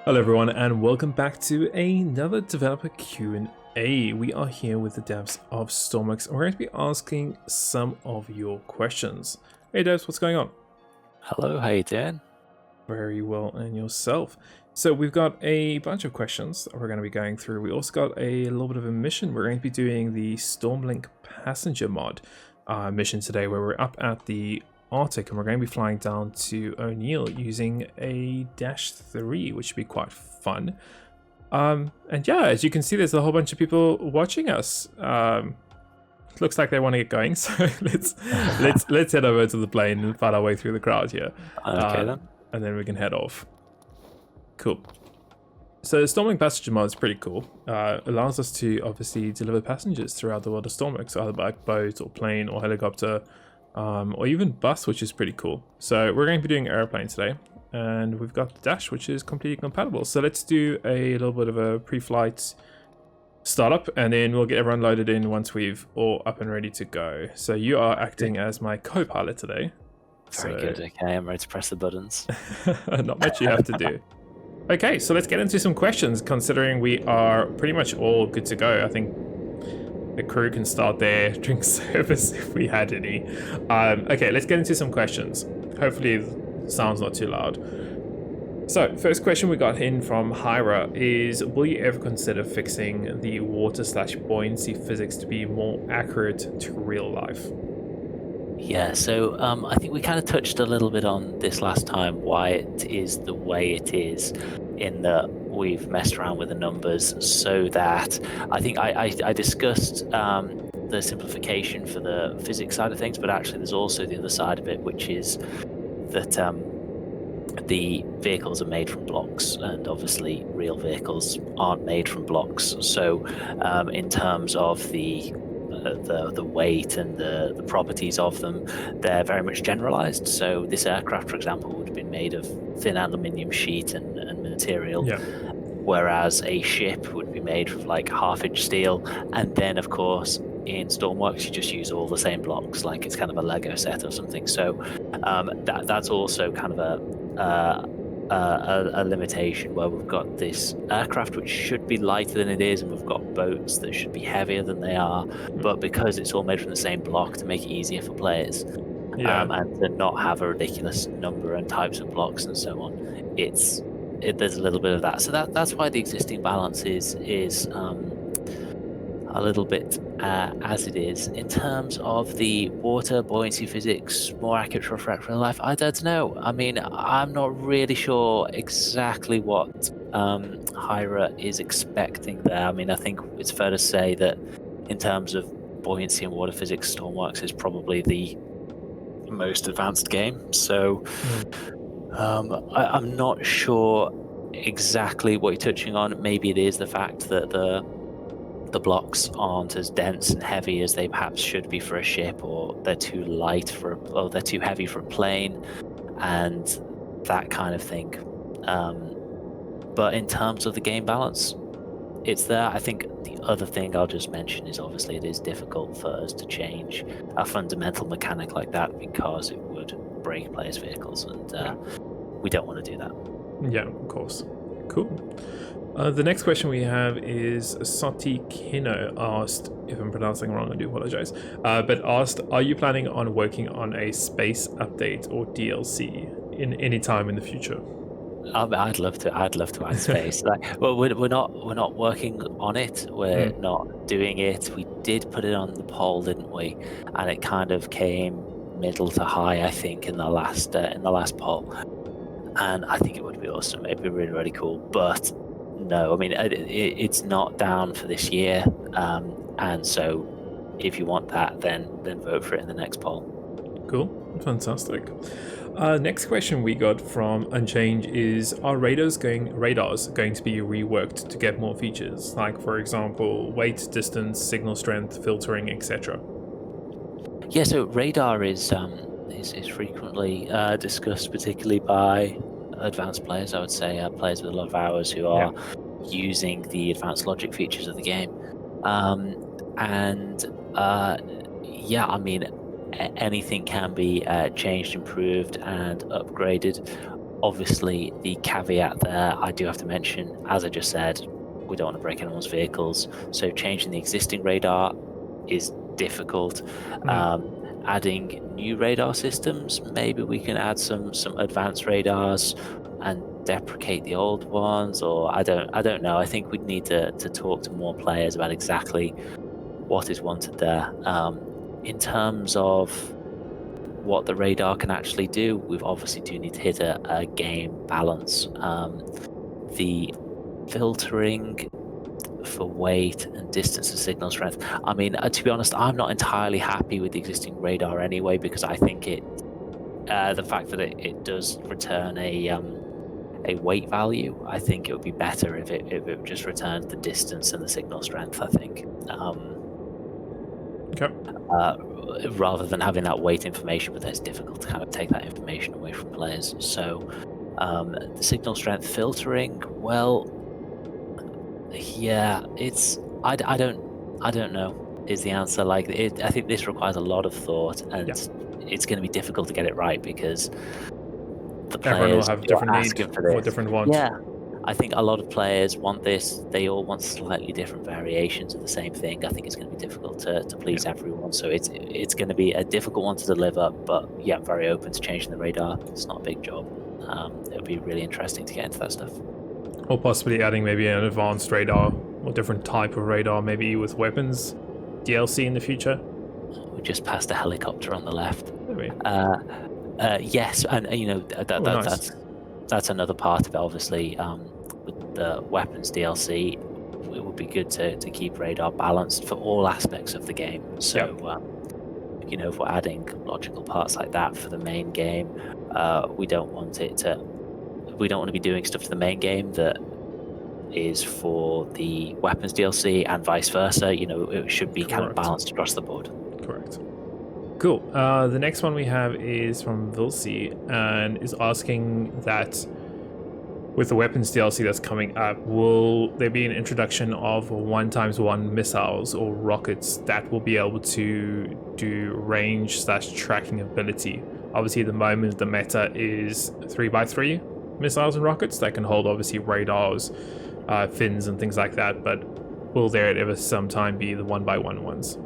Hello everyone and welcome back to another developer Q&A. We are here with the devs of Stormworks and we're going to be asking some of your questions. Hey devs, what's going on? Hello, how you doing? Very well, and yourself? So we've got a bunch of questions that we're going to be going through. We also got a little bit of a mission. We're going to be doing the Stormlink passenger mod mission today, where we're up at the Arctic and we're going to be flying down to O'Neill using a -3, which should be quite fun. And yeah, as you can see, there's a whole bunch of people watching us. Looks like they want to get going, so let's head over to the plane and find our way through the crowd here. Okay then. And then we can head off. Cool. So Stormlink passenger mod is pretty cool. Allows us to obviously deliver passengers throughout the world of Stormworks, either by boat or plane or helicopter, or even bus, which is pretty cool. So we're going to be doing airplane today, and we've got the dash, which is completely compatible. So let's do a little bit of a pre-flight startup, and then we'll get everyone loaded in once we've all up and ready to go. So you are acting as my co-pilot today. Very good. Okay, I'm ready to press the buttons. Not much you have to do. Okay, so let's get into some questions, considering we are pretty much all good to go. I think the crew can start their drink service if we had any. Okay, let's get into some questions. Hopefully the sound's not too loud. So, first question we got in from Hyra is, will you ever consider fixing the water/buoyancy physics to be more accurate to real life? Yeah, so I think we kind of touched a little bit on this last time, why it is the way it is, in that we've messed around with the numbers so that I think I discussed the simplification for the physics side of things, but actually there's also the other side of it, which is that the vehicles are made from blocks, and obviously real vehicles aren't made from blocks. So in terms of the weight and the properties of them, they're very much generalized. So this aircraft, for example, would have been made of thin aluminium sheet and material, whereas a ship would be made of like half-inch steel. And then, of course, in Stormworks, you just use all the same blocks, like it's kind of a Lego set or something. So that's also kind of a limitation, where we've got this aircraft which should be lighter than it is, and we've got boats that should be heavier than they are, but because it's all made from the same block, to make it easier for players, and to not have a ridiculous number and types of blocks and so on, there's a little bit of that. So that's why the existing balance is a little bit as it is. In terms of the water buoyancy physics, more accurate to reflect real life, I don't know. I mean, I'm not really sure exactly what Hyra is expecting there. I mean, I think it's fair to say that in terms of buoyancy and water physics, Stormworks is probably the most advanced game. So I'm not sure exactly what you're touching on. Maybe it is the fact that the blocks aren't as dense and heavy as they perhaps should be for a ship, or they're too light or they're too heavy for a plane, and that kind of thing. But in terms of the game balance, it's there. I think the other thing I'll just mention is, obviously it is difficult for us to change a fundamental mechanic like that, because it would break players' vehicles, and we don't want to do that. Yeah, of course. Cool. The next question we have is Sati Kino asked, if I'm pronouncing it wrong, I do apologize, but asked, are you planning on working on a space update or DLC in any time in the future? I'd love to add space. Well, we're not working on it. We're not doing it. We did put it on the poll, didn't we? And it kind of came middle to high, I think, in the last poll. And I think it would be awesome. It'd be really, really cool. But no, I mean, it's not down for this year. And so if you want that, then vote for it in the next poll. Cool. Fantastic. Next question we got from Unchange is, are radars going to be reworked to get more features, like, for example, weight, distance, signal strength, filtering, etc.? Yeah, so radar is frequently discussed, particularly by advanced players, I would say, players with a lot of hours who are using the advanced logic features of the game. Yeah, I mean, anything can be changed, improved, and upgraded. Obviously, the caveat there, I do have to mention, as I just said, we don't want to break anyone's vehicles, so changing the existing radar is difficult. Adding new radar systems, maybe we can add some advanced radars and deprecate the old ones, or I don't know. I think we'd need to talk to more players about exactly what is wanted there. In terms of what the radar can actually do, we obviously do need to hit a game balance. The filtering for weight and distance and signal strength. I mean, to be honest, I'm not entirely happy with the existing radar anyway, because I think the fact that it does return a weight value, I think it would be better if it just returned the distance and the signal strength, I think. Rather than having that weight information, but then it's difficult to kind of take that information away from players. So the signal strength filtering, well, yeah, it's I don't know is the answer. Like, I think this requires a lot of thought, and it's going to be difficult to get it right because the everyone will players have different needs or this. different wants. Yeah, I think a lot of players want this. They all want slightly different variations of the same thing. I think it's going to be difficult to please everyone. So it's going to be a difficult one to deliver. But yeah, I'm very open to changing the radar. It's not a big job. It would be really interesting to get into that stuff. Or possibly adding maybe an advanced radar or different type of radar, maybe with weapons DLC in the future. We just passed a helicopter on the left. Yes, and nice. that's another part of it. Obviously, with the weapons DLC, it would be good to keep radar balanced for all aspects of the game. So, if we're adding logical parts like that for the main game, we don't want to be doing stuff to the main game that is for the weapons DLC and vice versa. It should be kind of balanced across the board. Correct. Cool. The next one we have is from Vilsey and is asking that with the weapons DLC that's coming up, will there be an introduction of 1x1 missiles or rockets that will be able to do range/tracking ability? Obviously, at the moment, the meta is 3x3 missiles and rockets that can hold obviously radars, fins and things like that, but will there ever sometime be the 1x1 ones?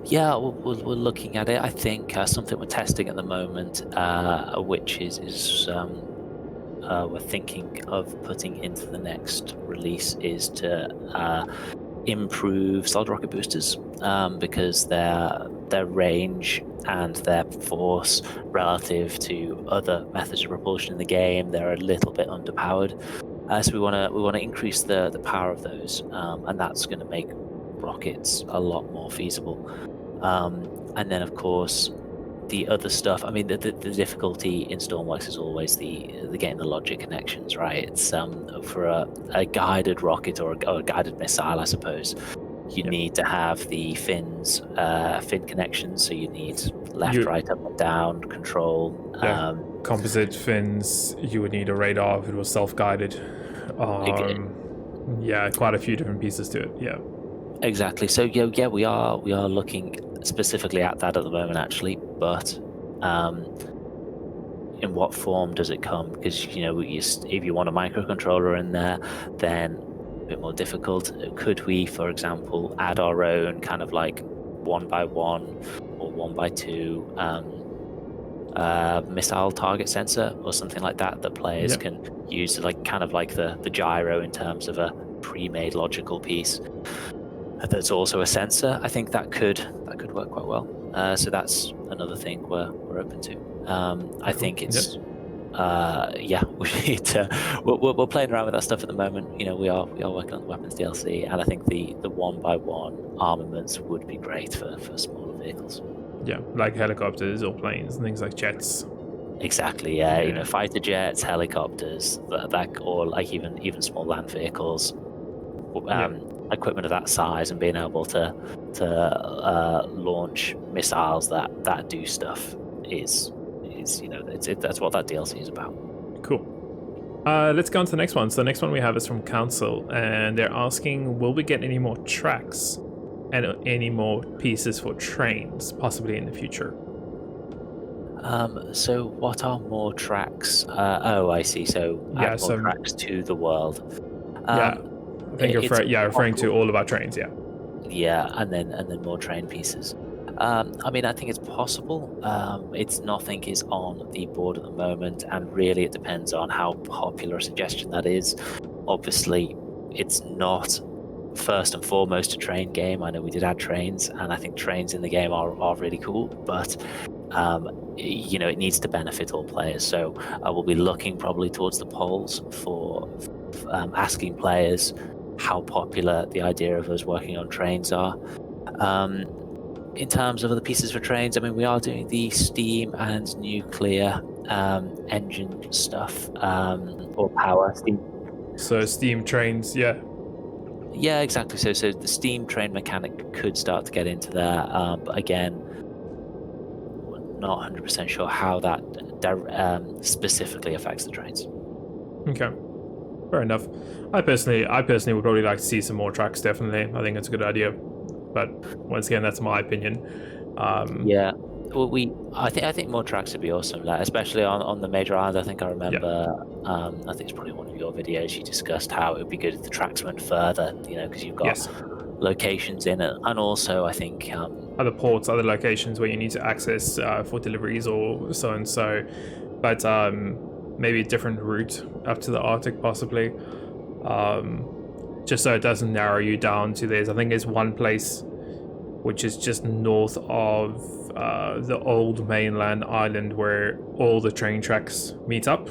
Yeah, we're looking at it. I think something we're testing at the moment, which is we're thinking of putting into the next release, is to improve solid rocket boosters, because their range and their force relative to other methods of propulsion in the game, they're a little bit underpowered. So we want to increase the power of those, and that's going to make rockets a lot more feasible. And then, of course, the other stuff. I mean, the difficulty in Stormworks is always the getting the logic connections right. It's for a guided rocket or a guided missile, I suppose. You need to have the fin connections, so you need left, right, up and down control. Composite fins. You would need a radar if it was self-guided. Quite a few different pieces to it. Yeah. Exactly. So we are looking specifically at that at the moment, actually. But in what form does it come? Because if you want a microcontroller in there, then a bit more difficult. Could we, for example, add our own kind of like 1x1 or 1x2 missile target sensor or something like that players can use, like kind of like the gyro in terms of a pre-made logical piece that's also a sensor? I think that could work quite well. So that's another thing we're open to. I think it's we need to. We're playing around with that stuff at the moment. We are working on the weapons DLC, and I think the 1x1 armaments would be great for smaller vehicles. Yeah, like helicopters or planes and things like jets. Exactly. Yeah. Fighter jets, helicopters, that or like even small land vehicles. Equipment of that size and being able to launch missiles that do stuff is that's what that DLC is about. Cool. Let's go on to the next one. So the next one we have is from Council, and they're asking, will we get any more tracks and any more pieces for trains possibly in the future? So what are more tracks? Oh, I see. So Yeah, add more some tracks to the world. yeah. Um, I think you're it's referring to possible. all of our trains. Yeah. Yeah, and then more train pieces. I mean, I think it's possible. It's nothing is on the board at the moment, and really it depends on how popular a suggestion that is. Obviously, it's not first and foremost a train game. I know we did add trains, and I think trains in the game are really cool, but it needs to benefit all players. So I will be looking probably towards the polls for asking players how popular the idea of us working on trains are. Um, in terms of other pieces for trains, I mean, we are doing the steam and nuclear engine stuff, or power. Steam. So steam trains. Yeah. Yeah, exactly. So the steam train mechanic could start to get into there, but again, we're not 100% sure how that specifically affects the trains. Okay. Fair enough. I personally would probably like to see some more tracks. Definitely, I think it's a good idea. But once again, that's my opinion. Yeah. Well, I think more tracks would be awesome, like, especially on the major island. I think I Yeah. remember. I think it's probably one of your videos. You discussed how it would be good if the tracks went further. Because you've got Yes. locations in it, and also I think Other ports, other locations where you need to access for deliveries or so and so. But maybe a different route up to the Arctic, possibly. Just so it doesn't narrow you down to I think there's one place which is just north of the old mainland island where all the train tracks meet up,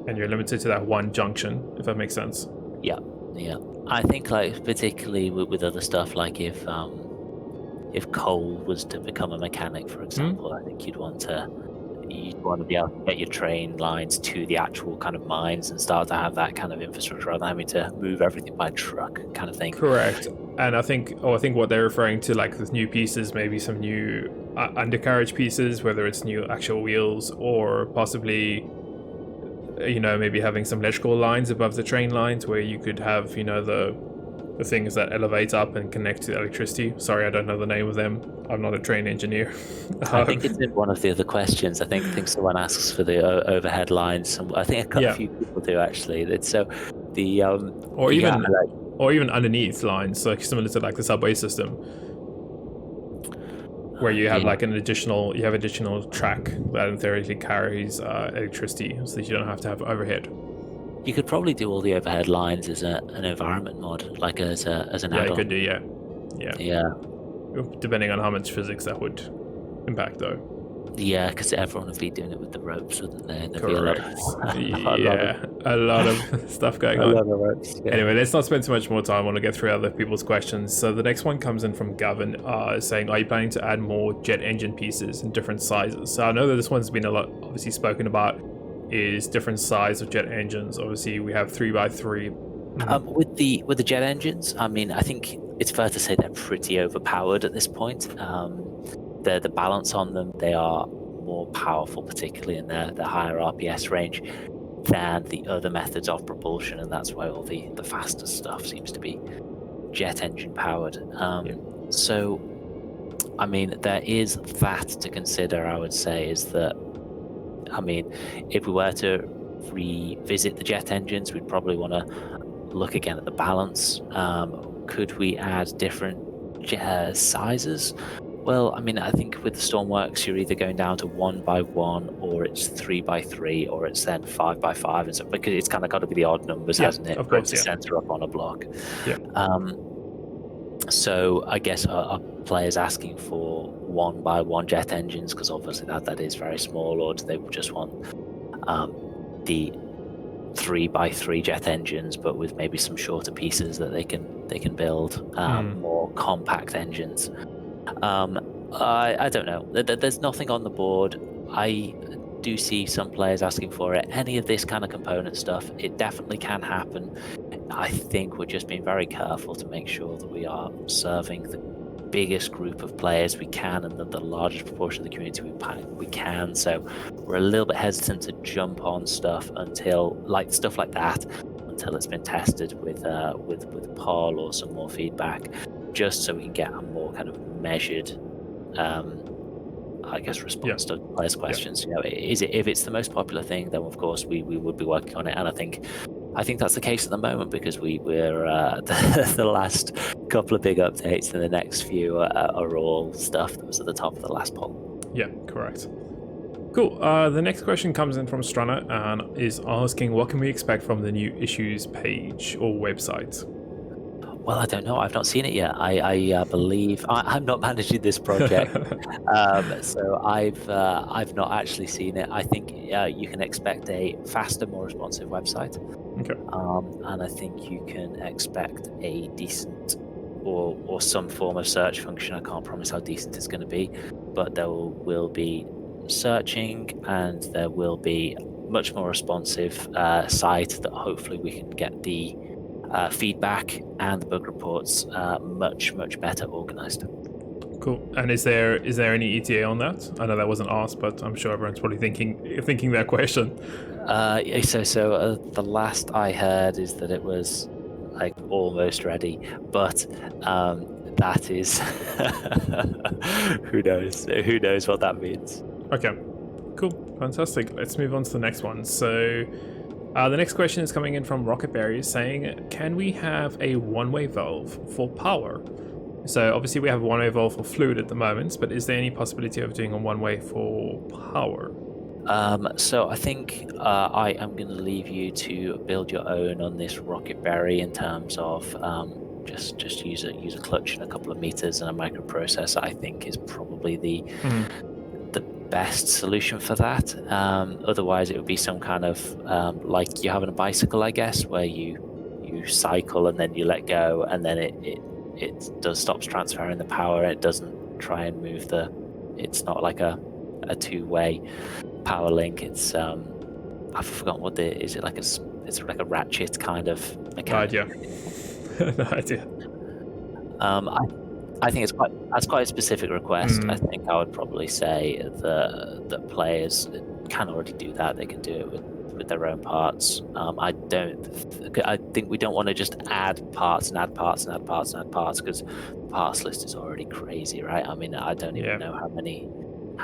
and you're limited to that one junction, if that makes sense. yeah. I think like particularly with other stuff, like if coal was to become a mechanic, for example, I think you'd want to be able to get your train lines to the actual kind of mines and start to have that kind of infrastructure rather than having to move everything by truck kind of thing. Correct. And I think what they're referring to, like with new pieces, maybe some new undercarriage pieces, whether it's new actual wheels or possibly, maybe having some electrical lines above the train lines where you could have, the things that elevate up and connect to electricity. Sorry, I don't know the name of them. I'm not a train engineer. I think it's in one of the other questions. I think someone asks for the overhead lines. I think a few people do actually. It's so the or even underneath lines, like similar to like the subway system, where you have like additional track that in theory carries electricity, so that you don't have to have overhead. You could probably do all the overhead lines as an environment mod, like as an add-on. Yeah, you could do, yeah. Depending on how much physics that would impact, though. Yeah, because everyone would be doing it with the ropes, wouldn't they? Correct. A lot of stuff going on. A lot of ropes, yeah. Anyway, let's not spend too much more time. I want to get through other people's questions. So the next one comes in from Gavin, saying, "Are you planning to add more jet engine pieces in different sizes?" So I know that this one's been obviously spoken about. Is different size of jet engines. Obviously, we have 3x3. With the jet engines, I mean, I think it's fair to say they're pretty overpowered at this point. The balance on them, they are more powerful, particularly in their higher RPS range, than the other methods of propulsion, and that's why all the faster stuff seems to be jet engine powered. So, I mean, there is that to consider. I would say is that. I mean, if we were to revisit the jet engines, we'd probably want to look again at the balance. Could we add different sizes? Well, I mean, I think with the Stormworks, you're either going down to 1x1, or it's 3x3, or it's then 5x5, and so because it's kind of got to be the odd numbers, hasn't it? Of course, to center up on a block. Yeah. So I guess our players asking for 1x1 jet engines, because obviously that is very small, or do they just want the 3x3 jet engines, but with maybe some shorter pieces that they can build, more compact engines? I don't know. There's nothing on the board. I do see some players asking for it. Any of this kind of component stuff, it definitely can happen. I think we're just being very careful to make sure that we are serving the biggest group of players we can, and the largest proportion of the community we can. So we're a little bit hesitant to jump on stuff until stuff like that until it's been tested with Paul or some more feedback, just so we can get a more kind of measured I guess, response to players' questions. You know, is it, if it's the most popular thing, then of course we would be working on it, and I think that's the case at the moment, because we're the last couple of big updates and the next few are all stuff that was at the top of the last poll. Yeah, correct. Cool. The next question comes in from Strana and is asking, what can we expect from the new issues page or website? Well, I don't know. I've not seen it yet. I believe I'm not managing this project, so I've not actually seen it. I think you can expect a faster, more responsive website. Okay. And I think you can expect a decent or some form of search function. I can't promise how decent it's going to be, but there will be searching, and there will be much more responsive site that hopefully we can get the feedback and the bug reports much better organized. Cool. And is there any ETA on that? I know that wasn't asked, but I'm sure everyone's probably thinking that question. So the last I heard is that it was like almost ready, but that is who knows what that means. Okay, cool, fantastic. Let's move on to the next one. So the next question is coming in from Rocketberry saying, can we have a one-way valve for power? So obviously we have a one-way valve for fluid at the moment, but is there any possibility of doing a one-way for power? So I think I am going to leave you to build your own on this, Rocketberry, in terms of just use a clutch and a couple of meters and a microprocessor. I think is probably the best solution for that. Otherwise, it would be some kind of like you have in a bicycle, I guess, where you cycle and then you let go, and then it stops transferring the power. It doesn't try and move it's not like a two-way power link. It's I've forgotten what is it like it's like a ratchet kind of mechanic. No idea. No idea. I think that's quite a specific request. I think I would probably say that players can already do that. They can do it with their own parts. I think we don't want to just add parts and add parts and add parts and add parts, because the parts list is already crazy, right? I mean, I don't even know how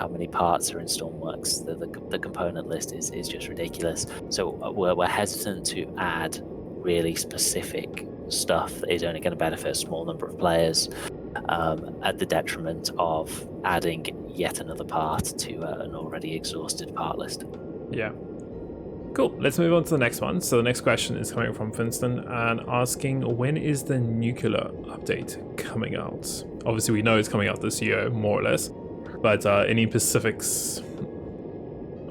many parts are in Stormworks. The component list is just ridiculous. So we're hesitant to add really specific stuff that is only going to benefit a small number of players, at the detriment of adding yet another part to an already exhausted part list. Yeah. Cool. Let's move on to the next one. So the next question is coming from Finston and asking, when is the nuclear update coming out? Obviously, we know it's coming out this year, more or less, but any specifics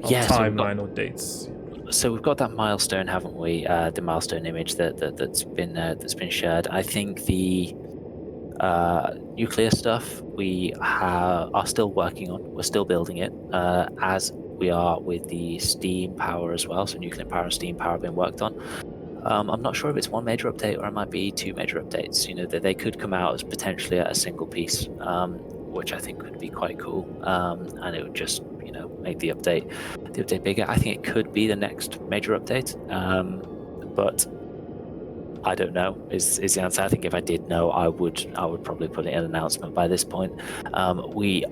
of timeline or dates? So we've got that milestone, haven't we? The milestone image that's been shared. I think the nuclear stuff we are still working on. We're still building it, as we are with the steam power as well. So nuclear power and steam power have been worked on. I'm not sure if it's one major update or it might be two major updates. You know, they could come out as potentially a single piece, which I think would be quite cool, and it would just make the update bigger. I think it could be the next major update, but I don't know is the answer. I think if I did know, I would probably put it in an announcement by this point. We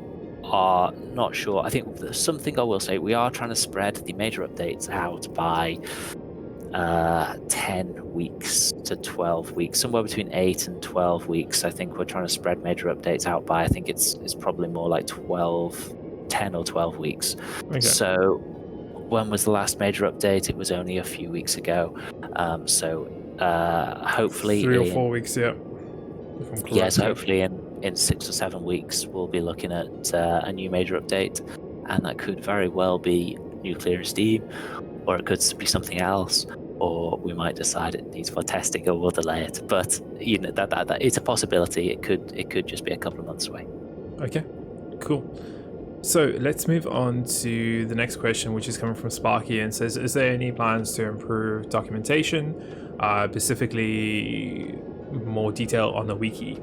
are not sure. I think there's something I will say. We are trying to spread the major updates out by 10 weeks to 12 weeks, somewhere between 8 and 12 weeks. I think we're trying to spread major updates out by, I think it's probably more like 10 or 12 weeks. Okay. So when was the last major update? It was only a few weeks ago. So hopefully 3 or 4 weeks, yeah. Yes, hopefully in 6 or 7 weeks we'll be looking at a new major update, and that could very well be nuclear and steam, or it could be something else, or we might decide it needs more testing or we'll delay it. But that it's a possibility. It could just be a couple of months away. Okay, cool. So let's move on to the next question, which is coming from Sparky and says, is there any plans to improve documentation, specifically more detail on the wiki?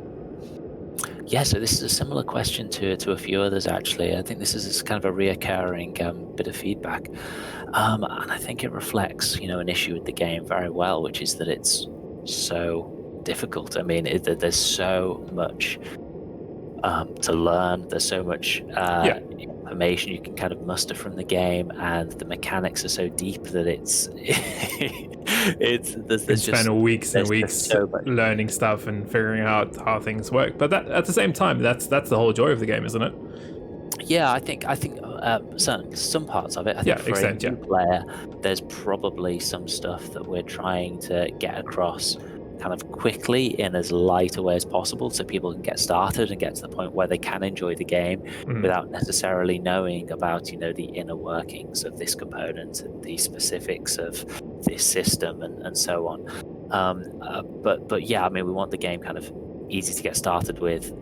Yeah, so this is a similar question to a few others, actually. I think this is kind of a reoccurring bit of feedback. And I think it reflects, an issue with the game very well, which is that it's so difficult. I mean, there's so much to learn. There's so much information you can kind of muster from the game, and the mechanics are so deep that it's there's just spend weeks and weeks so much learning stuff and figuring out how things work. But that, at the same time, that's the whole joy of the game, isn't it? Yeah, I think some parts of it. I think for a new player, there's probably some stuff that we're trying to get across kind of quickly in as light a way as possible, so people can get started and get to the point where they can enjoy the game without necessarily knowing about the inner workings of this component and the specifics of this system and so on. But yeah, I mean, we want the game kind of easy to get started with,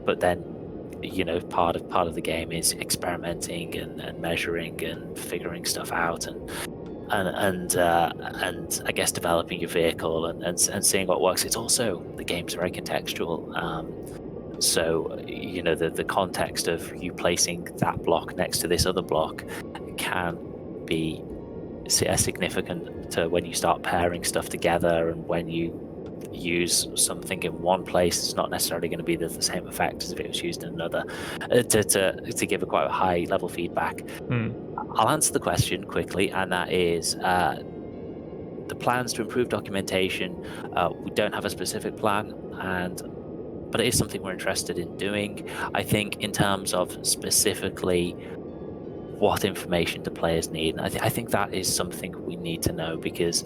but then part of the game is experimenting and measuring and figuring stuff out and I guess developing your vehicle and seeing what works. It's also, the game's very contextual, so the context of you placing that block next to this other block can be significant to when you start pairing stuff together, and when you use something in one place, it's not necessarily going to be the same effect as if it was used in another, to give a quite high level feedback. I'll answer the question quickly, and that is the plans to improve documentation. We don't have a specific plan, but it is something we're interested in doing. I think in terms of specifically what information do players need, and I think that is something we need to know, because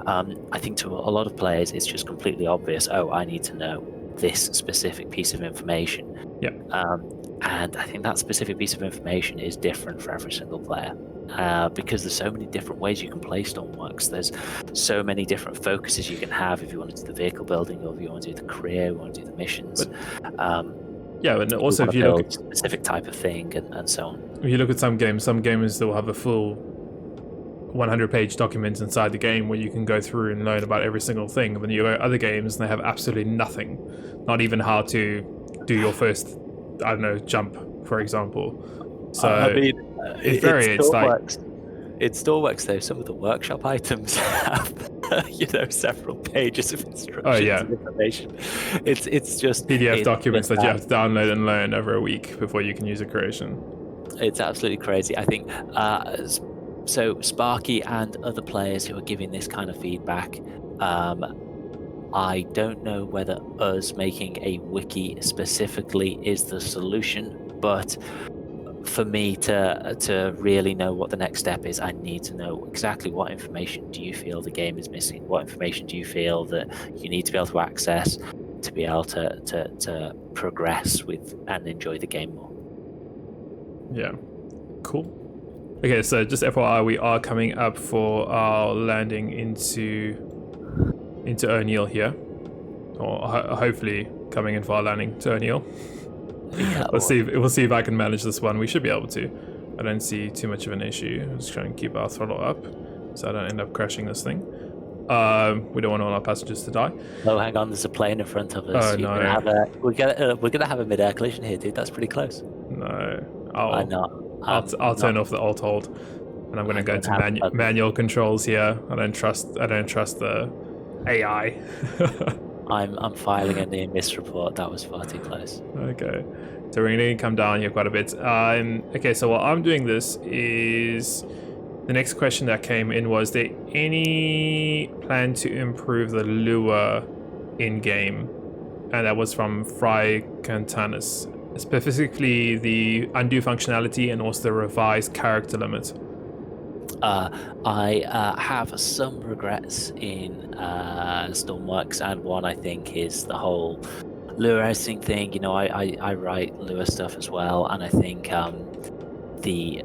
I think to a lot of players it's just completely obvious, I need to know this specific piece of information. And I think that specific piece of information is different for every single player, because there's so many different ways you can play Stormworks. There's so many different focuses you can have if you want to do the vehicle building, or if you want to do the career, you want to do the missions. And also if you look at a specific type of thing and so on. If you look at some games they'll have a full 100-page document inside the game where you can go through and learn about every single thing. And then you go to other games and they have absolutely nothing, not even how to do your first, I don't know, jump, for example. So I mean, it varies. In Stormworks, though, some of the workshop items have several pages of instructions and information. It's just PDF documents that you have to download and learn over a week before you can use a creation. It's absolutely crazy. I think so Sparky and other players who are giving this kind of feedback, I don't know whether us making a wiki specifically is the solution, but for me to really know what the next step is, I need to know exactly what information do you feel the game is missing, what information do you feel that you need to be able to access to be able to progress with and enjoy the game more. Yeah, cool. Okay, so just FYI, we are coming up for our landing into O'Neill here, or hopefully coming in for our landing to O'Neill. Yeah, we'll see if I can manage this one. We should be able to. I don't see too much of an issue. I'm just trying to keep our throttle up so I don't end up crashing this thing. We don't want all our passengers to die. Oh, hang on! There's a plane in front of us. Oh no! We're gonna have a mid-air collision here, dude. That's pretty close. No, I'll turn off the alt hold, and I'm gonna go to manual controls here. I don't trust the AI. I'm filing a near miss report. That was far too close. Okay, so we're gonna come down here quite a bit. Okay, so while I'm doing this is the next question that came in was there any plan to improve the lure in game, and that was from Fry Cantanis, specifically the undo functionality and also the revised character limit. I have some regrets in Stormworks, and one I think is the whole lure editing thing. I write lure stuff as well, and I think the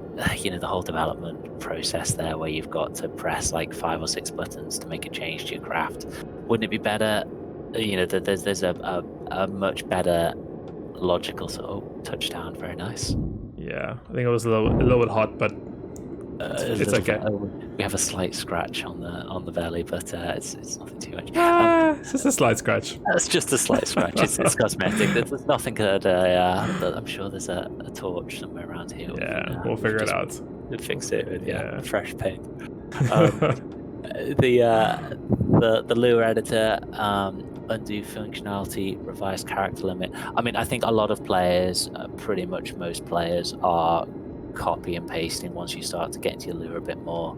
whole development process there, where you've got to press like 5 or 6 buttons to make a change to your craft. Wouldn't it be better? There's a much better logical touchdown. Very nice. Yeah, I think it was a little bit hot, but it's okay. We have a slight scratch on the belly, but it's nothing too much. It's just a slight scratch. It's just a slight scratch. It's cosmetic. There's nothing that I'm sure there's a torch somewhere around here. Yeah, we'll figure it out. Fix it with fresh paint. The lure editor, undo functionality, revise character limit. I mean, I think a lot of players, pretty much most players, are copy and pasting once you start to get into your Lua a bit more.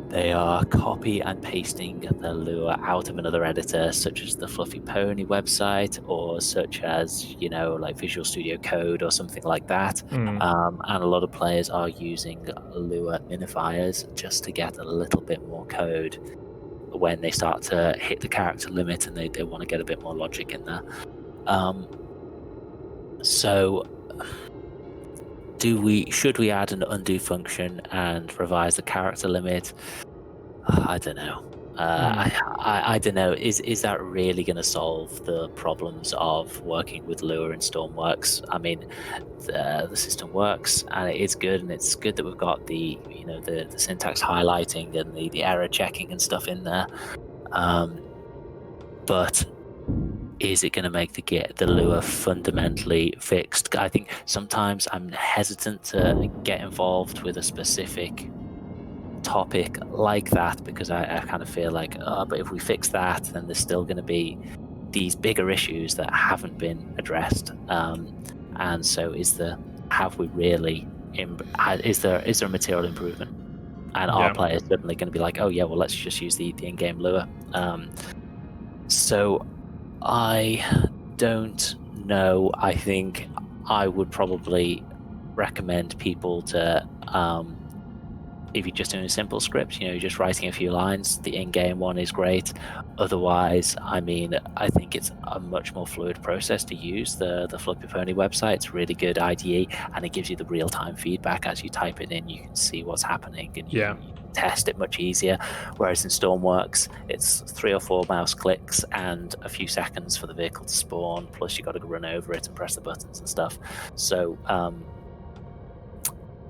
They are copy and pasting the Lua out of another editor, such as the Fluffy Pony website, or such as, like Visual Studio Code or something like that. And a lot of players are using Lua minifiers just to get a little bit more code when they start to hit the character limit, and they want to get a bit more logic in there. So should we add an undo function and revise the character limit? I don't know. I don't know. Is that really going to solve the problems of working with Lua and Stormworks? I mean, the system works and it is good, and it's good that we've got the syntax highlighting and the error checking and stuff in there. But is it going to make the Lua fundamentally fixed? I think sometimes I'm hesitant to get involved with a specific topic like that, because I kind of feel like, but if we fix that, then there's still going to be these bigger issues that haven't been addressed. And so is there a material improvement? And our players suddenly going to be like, oh yeah, well, let's just use the in-game Lua. So I don't know. I think I would probably recommend people to, if you're just doing a simple script, you're just writing a few lines, the in-game one is great. Otherwise, I mean, I think it's a much more fluid process to use the Flippy Pony website. It's really good IDE, and it gives you the real-time feedback as you type it in. You can see what's happening, and you can test it much easier. Whereas in Stormworks, it's 3 or 4 mouse clicks and a few seconds for the vehicle to spawn, plus you got to run over it and press the buttons and stuff. So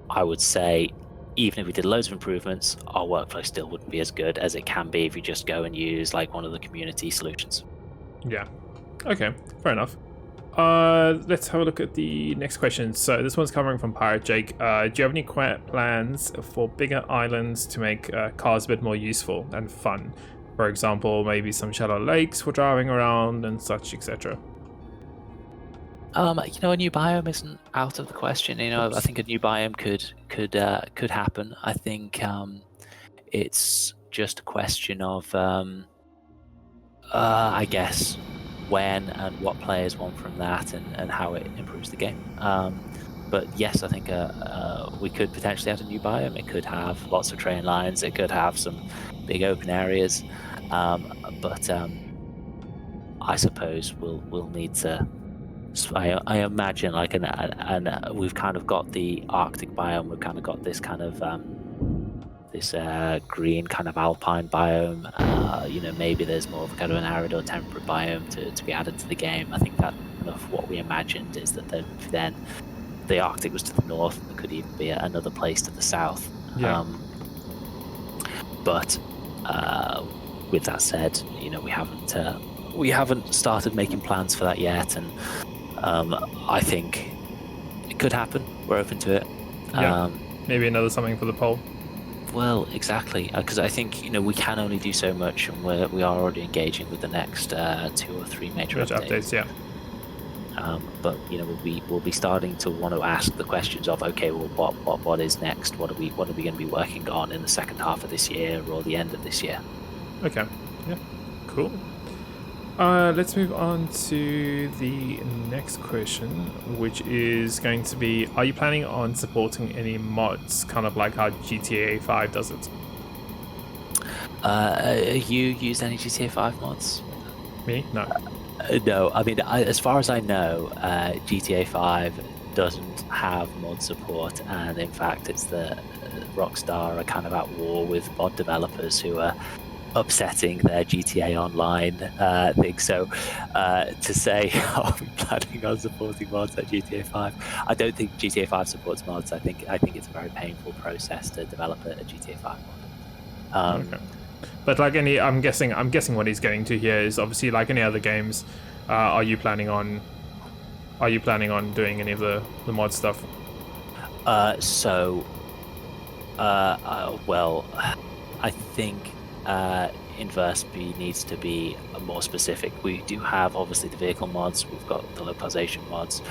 I would say, even if we did loads of improvements, our workflow still wouldn't be as good as it can be if you just go and use like one of the community solutions. Yeah. Okay, fair enough. Let's have a look at the next question. So this one's coming from Pirate Jake. Do you have any plans for bigger islands to make cars a bit more useful and fun? For example, maybe some shallow lakes for driving around and such, etc. A new biome isn't out of the question. I think a new biome could happen. I think it's just a question of, I guess, when and what players want from that, and how it improves the game. But yes, I think we could potentially add a new biome. It could have lots of train lines. It could have some big open areas. But I suppose we'll need to. I imagine we've kind of got the Arctic biome. We've kind of got this kind of this green kind of alpine biome. Maybe there's more of a kind of an arid or temperate biome to be added to the game. I think that kind of what we imagined is that then the Arctic was to the north, and there could even be another place to the south. Yeah. But with that said, we haven't started making plans for that yet, and I think it could happen. We're open to it. Maybe another something for the poll. Well, exactly, because I think we can only do so much, and we are already engaging with the next 2 or 3 major updates. Yeah. But we'll be starting to want to ask the questions of, okay, well, what is next? What are we going to be working on in the second half of this year or the end of this year? Okay. Yeah. Cool. Let's move on to the next question, which is going to be, are you planning on supporting any mods, kind of like how GTA 5 does it? You used any GTA 5 mods? Me? No. No, I mean, as far as I know, GTA 5 doesn't have mod support, and in fact, it's the Rockstar are kind of at war with mod developers who are upsetting their GTA Online thing. So to say, are we planning on supporting mods at GTA 5? I don't think GTA 5 supports mods. I think it's a very painful process to develop a GTA 5 mod. Okay. But like I'm guessing what he's getting to here is obviously like any other games. Are you planning on doing any of the mod stuff? Well, I think Inverse needs to be more specific. We do have obviously the vehicle mods, we've got the localization mods,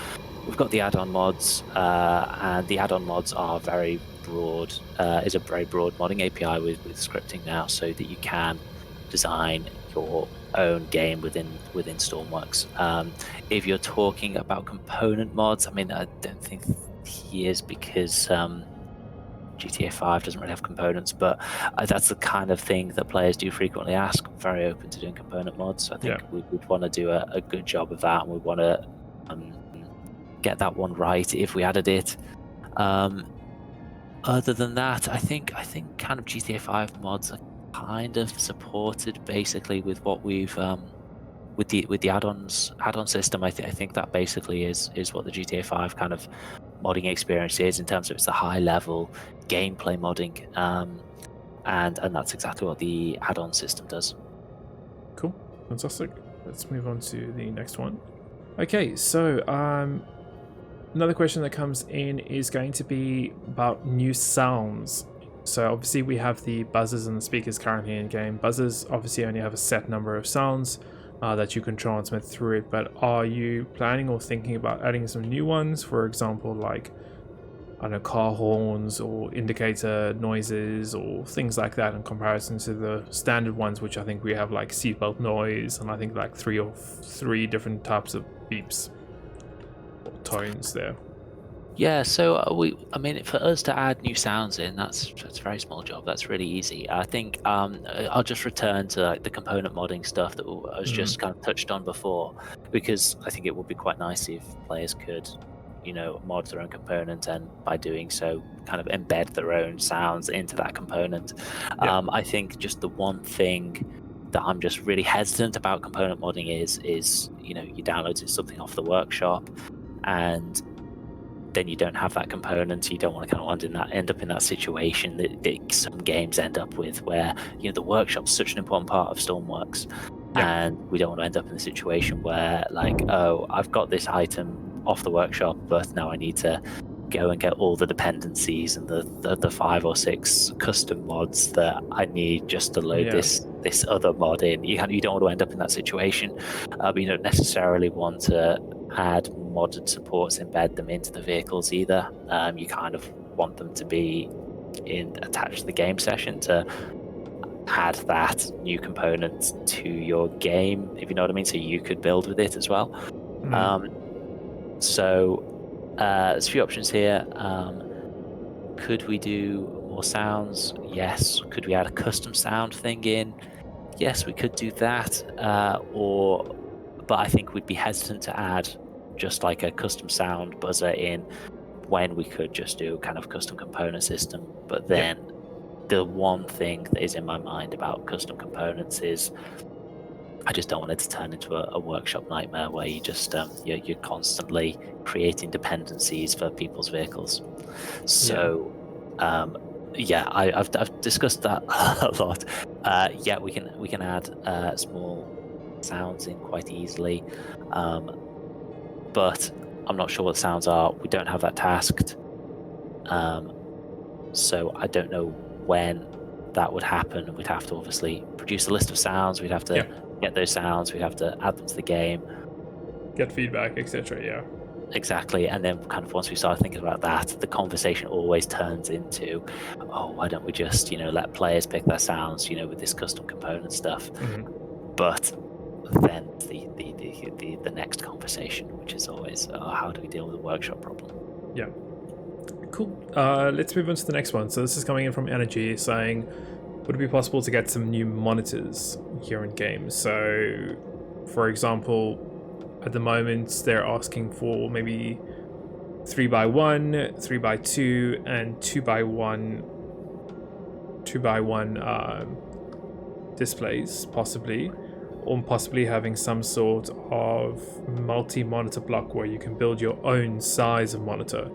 we've got the add-on mods, and the add-on mods are very broad. Is a very broad modding API with scripting now, so that you can design your own game within Stormworks. If you're talking about component mods, I mean, I don't think he is, because GTA 5 doesn't really have components, but that's the kind of thing that players do frequently ask. I'm very open to doing component mods. I think we would want to do a good job of that, and we want to get that one right if we added it. Other than that, I think kind of GTA 5 mods are kind of supported basically with what we've with the add-on system. I think that basically is what the GTA 5 kind of modding experience is, in terms of it's the high level gameplay modding, and that's exactly what the add-on system does. Cool, fantastic. Let's move on to the next one. Okay, so another question that comes in is going to be about new sounds. So obviously we have the buzzers and the speakers currently in game. Buzzers obviously only have a set number of sounds that you can transmit through it, but are you planning or thinking about adding some new ones? For example, like, I don't know, car horns or indicator noises or things like that, in comparison to the standard ones, which I think we have like seatbelt noise and I think like three different types of beeps or tones there. Yeah, so I mean, for us to add new sounds in, that's a very small job. That's really easy. I think I'll just return to like the component modding stuff that I was just kind of touched on before, because I think it would be quite nice if players could, mod their own component, and by doing so, kind of embed their own sounds into that component. Yeah. I think just the one thing that I'm just really hesitant about component modding is you download something off the workshop, and then you don't have that component. You don't want to kind of end up in that situation that some games end up with, where the workshop's such an important part of Stormworks, and we don't want to end up in a situation where, like, oh, I've got this item off the workshop, but now I need to go and get all the dependencies and the 5 or 6 custom mods that I need just to load this other mod in. You don't want to end up in that situation, but you don't necessarily want to add modded supports, embed them into the vehicles either. You kind of want them to be attached to the game session to add that new component to your game, if you know what I mean, so you could build with it as well. So there's a few options here. Could we do more sounds? Yes. Could we add a custom sound thing in? Yes, we could do that. But I think we'd be hesitant to add just like a custom sound buzzer in, when we could just do kind of custom component system. But then the one thing that is in my mind about custom components is I just don't want it to turn into a workshop nightmare where you just you're constantly creating dependencies for people's vehicles. So I've discussed that a lot. We can add small sounds in quite easily, but I'm not sure what the sounds are. We don't have that tasked, so I don't know when that would happen. We'd have to obviously produce a list of sounds. We'd have to get those sounds. We'd have to add them to the game, get feedback, etc. Exactly. And then kind of once we start thinking about that, the conversation always turns into, oh, why don't we just let players pick their sounds with this custom component stuff. But then the next conversation, which is always, how do we deal with the workshop problem? Cool. Let's move on to the next one. So this is coming in from Energy, saying, would it be possible to get some new monitors here in game? So for example, at the moment they're asking for maybe 3x1, 3x2, and 2x1 displays, possibly, or possibly having some sort of multi-monitor block where you can build your own size of monitor.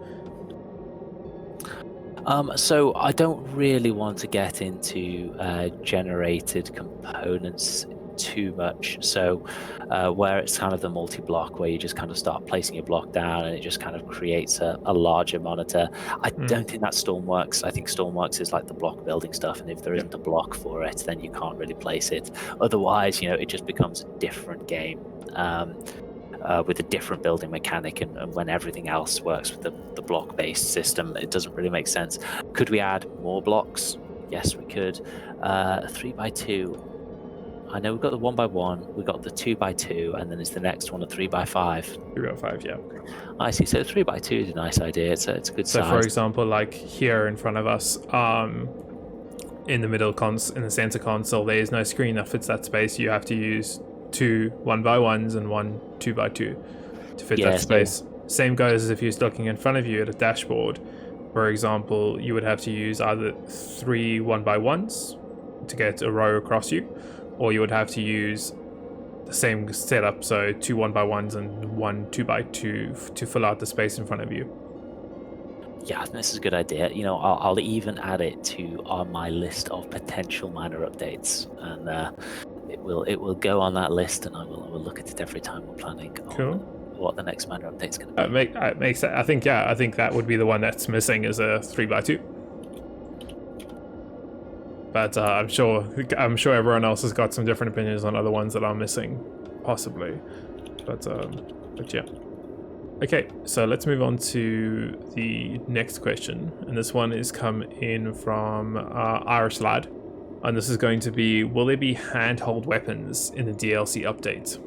So I don't really want to get into generated components too much. So where it's kind of the multi-block, where you just kind of start placing your block down and it just kind of creates a larger monitor. I don't think that's Stormworks. I think Stormworks is like the block building stuff, and if there isn't a block for it, then you can't really place it. Otherwise, it just becomes a different game. With a different building mechanic, and when everything else works with the block-based system, it doesn't really make sense. Could we add more blocks? Yes, we could. 3x2. I know we've got the 1x1, we've got the 2x2, and then is the next one a 3x5? 3x5, yeah. I see. So 3x2 is a nice idea. It's a good size. So, for example, like here in front of us, in the middle in the center console, there is no screen that fits that space. You have to use 2 1x1s and 1 2x2 to fit that space. Same goes as if you're looking in front of you at a dashboard. For example, you would have to use either 3 1x1s to get a row across you, or you would have to use the same setup, so 2 1x1s and 1 2x2 to fill out the space in front of you. Yeah, this is a good idea. I'll even add it to my list of potential minor updates, and it will go on that list, and I will look at it every time we're planning on what the next minor update's going to be. Makes sense. I think that would be the one that's missing is a 3x2. But I'm sure everyone else has got some different opinions on other ones that are missing, possibly. But yeah. Okay, so let's move on to the next question, and this one is come in from Irish Lad, and this is going to be: will there be handheld weapons in the DLC update?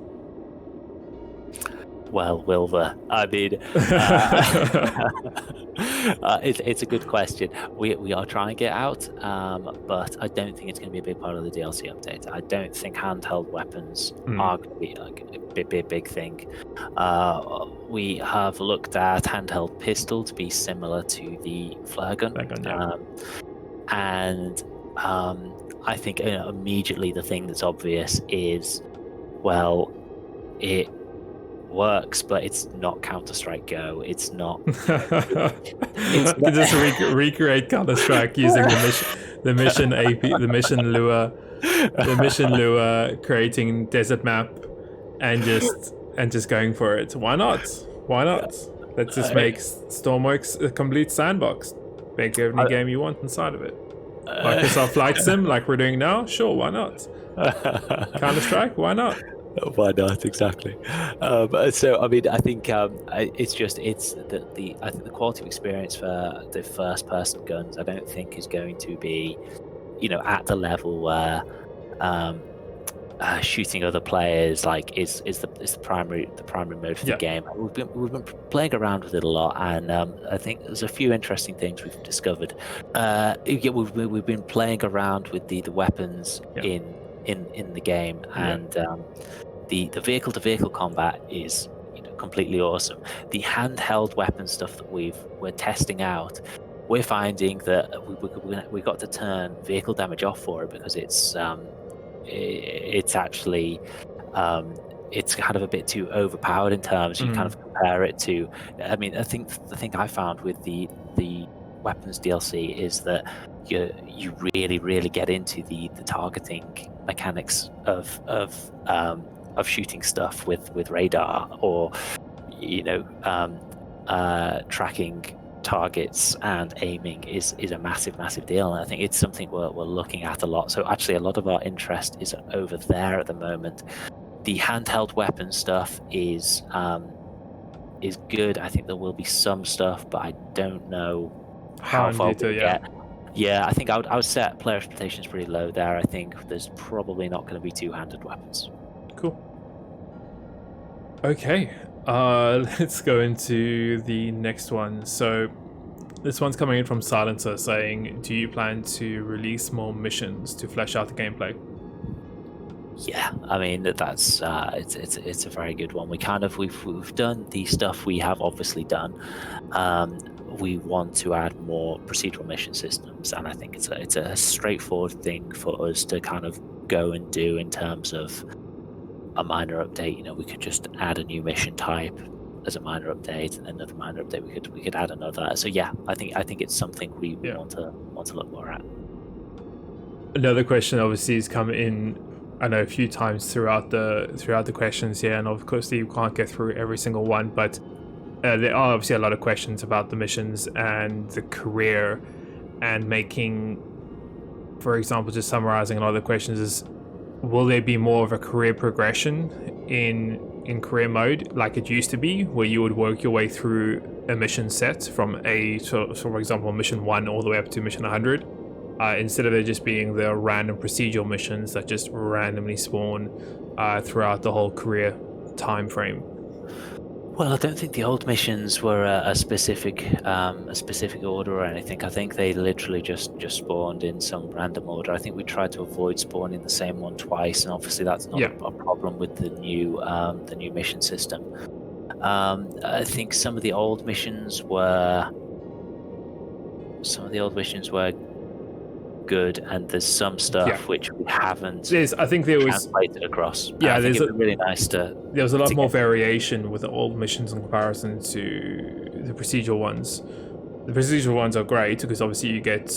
Well, will there? I mean, it's a good question. We are trying it out, but I don't think it's going to be a big part of the DLC update. I don't think handheld weapons are going to be like a big thing. We have looked at handheld pistol to be similar to the flare gun, and I think immediately the thing that's obvious is, well, it works, but it's not Counter-Strike Go. It's not. Just recreate Counter-Strike using the mission AP, the mission lure, creating desert map, and just going for it. Why not? Let's just make Stormworks a complete sandbox. Make any game you want inside of it. Microsoft Flight Sim, like we're doing now. Sure, why not? Counter-Strike, why not? Why not, exactly. So I mean, I think I think the quality of experience for the first person guns, I don't think is going to be at the level where shooting other players is the primary mode for the game. We've been playing around with it a lot, and I think there's a few interesting things we've discovered. We've been playing around with the weapons in the game, and the vehicle to vehicle combat is completely awesome. The handheld weapon stuff that we're testing out, we're finding that we got to turn vehicle damage off for it because it's actually it's kind of a bit too overpowered in terms. You kind of compare it to, I mean, I think the thing I found with the weapons DLC is that you really get into the targeting mechanics of shooting stuff with radar, or tracking targets and aiming is a massive deal, and I think it's something we're looking at a lot. So actually a lot of our interest is over there at the moment. The handheld weapon stuff is good. I think there will be some stuff, but I don't know how far we get. Yeah, I think I would set player expectations pretty low there. I think there's probably not going to be two-handed weapons. Cool. Okay, let's go into the next one. So this one's coming in from Silencer saying, do you plan to release more missions to flesh out the gameplay? Yeah, I mean that's it's a very good one. We've done the stuff we have obviously done. We want to add more procedural mission systems, and I think it's a straightforward thing for us to kind of go and do in terms of a minor update. We could just add a new mission type as a minor update, and then another minor update we could add another. So yeah, I think it's something we want to look more at. Another question obviously has come in I know a few times throughout the questions here, and of course you can't get through every single one, but there are obviously a lot of questions about the missions and the career, and making, for example, just summarizing a lot of the questions is, will there be more of a career progression in career mode like it used to be, where you would work your way through a mission set from so for example mission 1 all the way up to mission 100, instead of it just being the random procedural missions that just randomly spawn throughout the whole career time frame? Well, I don't think the old missions were a specific order or anything. I think they literally just spawned in some random order. I think we tried to avoid spawning the same one twice, and obviously that's not a problem with the new mission system. I think some of the old missions were good, and there's some stuff which we haven't translated across. Yeah, I think it'd be really nice to. There was a lot more variation with the old missions in comparison to the procedural ones. The procedural ones are great because obviously you get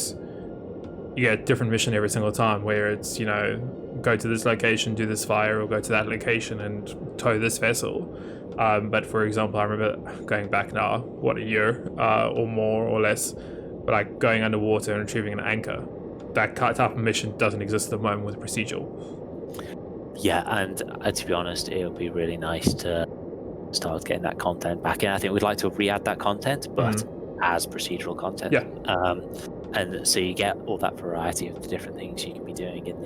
different mission every single time, where it's, go to this location, do this fire, or go to that location and tow this vessel. But for example, I remember going back now, a year or more or less, but like going underwater and retrieving an anchor. That type of mission doesn't exist at the moment with procedural. Yeah, and to be honest, it would be really nice to start getting that content back in. I think we'd like to re-add that content, but as procedural content. Yeah. And so you get all that variety of the different things you can be doing in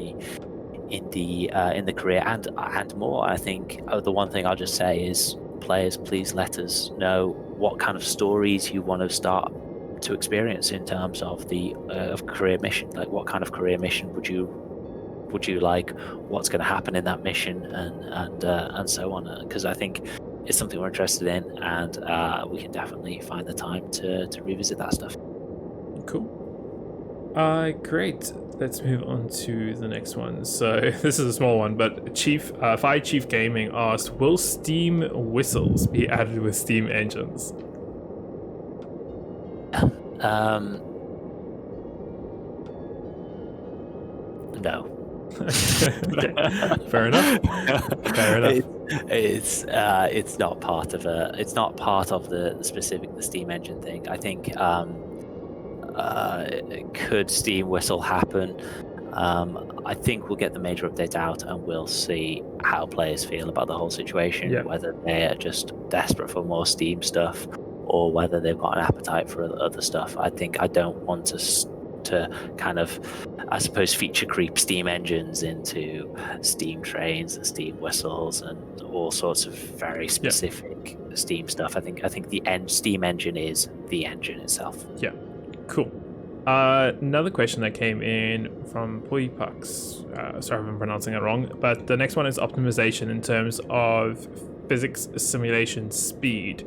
the career and more. I think the one thing I'll just say is, players, please let us know what kind of stories you want to start to experience in terms of the of career mission. Like, what kind of career mission would you like? What's going to happen in that mission, and so on? Because I think it's something we're interested in, and we can definitely find the time to revisit that stuff. Cool. Great. Let's move on to the next one. So this is a small one, but Fire Chief Gaming asked, will Steam whistles be added with Steam engines? No. Fair enough. It's not part of the Steam engine thing. I think could Steam whistle happen? I think we'll get the major update out and we'll see how players feel about the whole situation, whether they are just desperate for more Steam stuff or whether they've got an appetite for other stuff. I don't want us to kind of, I suppose, feature creep Steam engines into Steam trains and Steam whistles and all sorts of very specific Steam stuff. I think the Steam engine is the engine itself. Yeah, cool. Another question that came in from Poipux. Sorry if I'm pronouncing it wrong, but the next one is optimization in terms of physics simulation speed.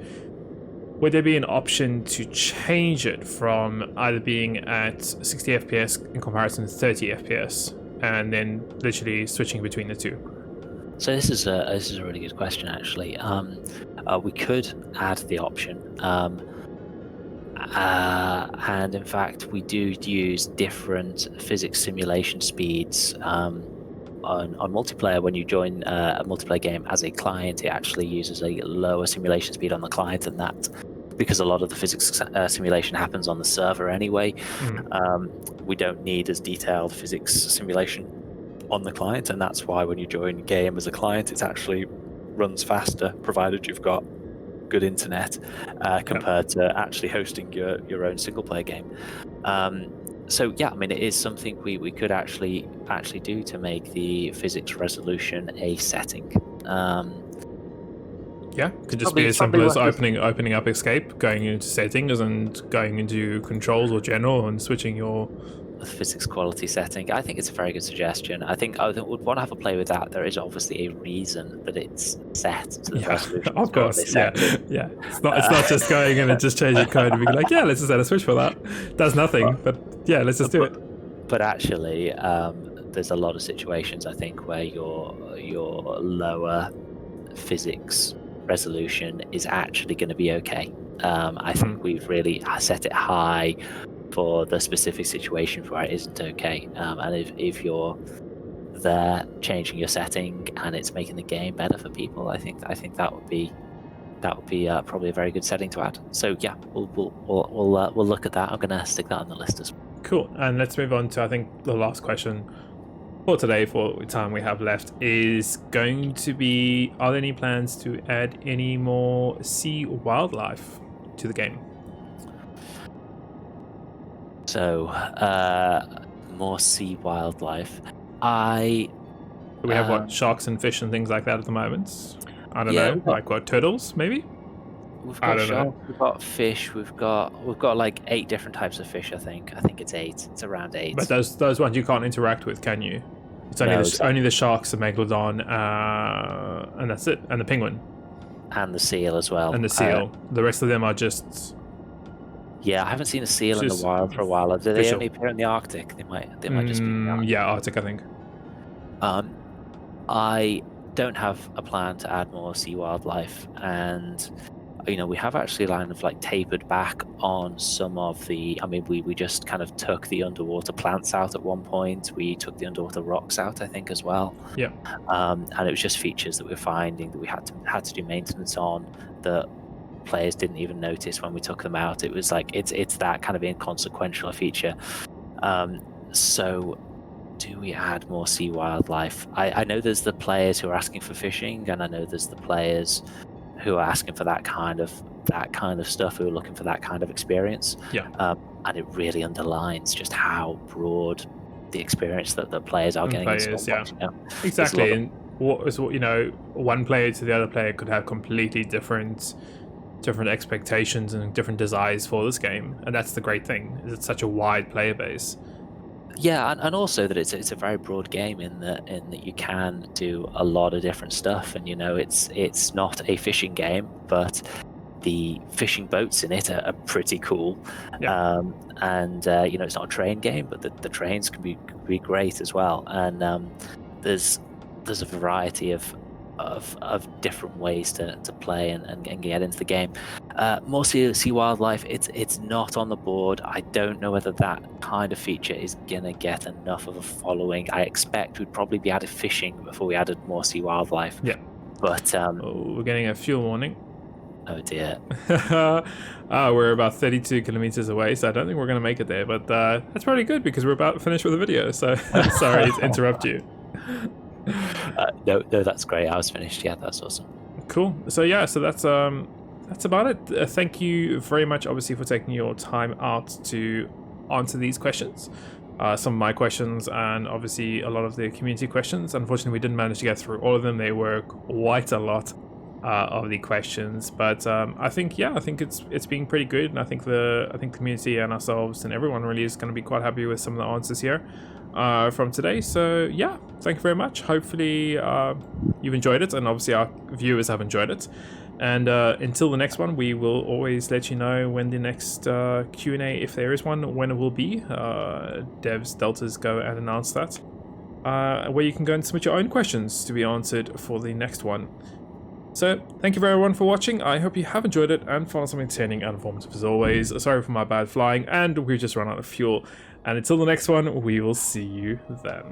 Would there be an option to change it from either being at 60 FPS in comparison to 30 FPS, and then literally switching between the two? So this is a really good question, actually. We could add the option, and in fact, we do use different physics simulation speeds on multiplayer. When you join a multiplayer game as a client, it actually uses a lower simulation speed on the client than that, because a lot of the physics simulation happens on the server anyway. We don't need as detailed physics simulation on the client, and that's why when you join a game as a client, it actually runs faster, provided you've got good internet, compared to actually hosting your own single player game. So yeah, I mean, it is something we could actually do to make the physics resolution a setting. Yeah, could just be as simple as opening up Escape, going into settings and going into controls or general and switching your physics quality setting. I think it's a very good suggestion. I think we'd want to have a play with that. There is obviously a reason that it's set to the resolution. Of course, yeah. It's not just going in and just changing code and being like, yeah, let's just add a switch for that. Does nothing, but yeah, let's just do it. But actually, there's a lot of situations, I think, where your lower physics resolution is actually going to be okay. I think we've really set it high for the specific situation where it isn't okay, and if you're they're changing your setting and it's making the game better for people, I think that would be probably a very good setting to add. So yeah, we'll look at that. I'm gonna stick that on the list as well. Cool. And let's move on to, I think, the last question for today, for the time we have left, is going to be: are there any plans to add any more sea wildlife to the game? So more sea wildlife. We have what, sharks and fish and things like that at the moment? I don't Yeah, know, like what, turtles maybe? We've I got don't know. sharks, we've got fish, we've got like 8 different types of fish. I think it's 8. It's around 8. But those ones you can't interact with, can you? It's only only the sharks, the megalodon, and that's it, and the penguin, and the seal as well. and the seal. The rest of them are just. Yeah, I haven't seen a seal in the just wild for a while. Do they official. only appear in the Arctic? They might just be in the Arctic. Yeah, Arctic, I think. I don't have a plan to add more sea wildlife, and we have actually kind of like tapered back on some of the. I mean, we just kind of took the underwater plants out at one point. We took the underwater rocks out, I think, as well. Yeah. And it was just features that we were finding that we had to do maintenance on, that players didn't even notice when we took them out. It was like it's that kind of inconsequential a feature. So do we add more sea wildlife? I know there's the players who are asking for fishing, and I know there's the players who are asking for that kind of stuff, who are looking for that kind of experience. Yeah. And it really underlines just how broad the experience that the players are getting. Exactly. And one player to the other player could have completely different expectations and different desires for this game, and that's the great thing, is it's such a wide player base. Yeah, and also that it's a very broad game in that you can do a lot of different stuff, and it's not a fishing game, but the fishing boats in it are pretty cool. Yeah. It's not a train game, but the trains can be great as well, and there's a variety of different ways to play and get into the game. More sea wildlife, it's not on the board. I don't know whether that kind of feature is gonna get enough of a following. I expect we'd probably be added fishing before we added more sea wildlife. Yeah. But we're getting a fuel warning. Oh dear. We're about 32 kilometers away, so I don't think we're gonna make it there, but that's probably good because we're about finished with the video, so sorry to interrupt you. No, that's great. I was finished. Yeah, that's awesome. Cool. So yeah, so that's about it. Thank you very much, obviously, for taking your time out to answer these questions. Some of my questions, and obviously a lot of the community questions. Unfortunately, we didn't manage to get through all of them. They were quite a lot of the questions, but I think it's been pretty good, and I think the community and ourselves and everyone really is going to be quite happy with some of the answers here from today. So yeah, thank you very much. Hopefully you've enjoyed it, and obviously our viewers have enjoyed it. And until the next one, we will always let you know when the next Q&A, if there is one, when it will be. Devs Deltas go and announce that, where you can go and submit your own questions to be answered for the next one. So thank you very everyone for watching. I hope you have enjoyed it and found something entertaining and informative as always. Sorry for my bad flying, and we've just run out of fuel. And until the next one, we will see you then.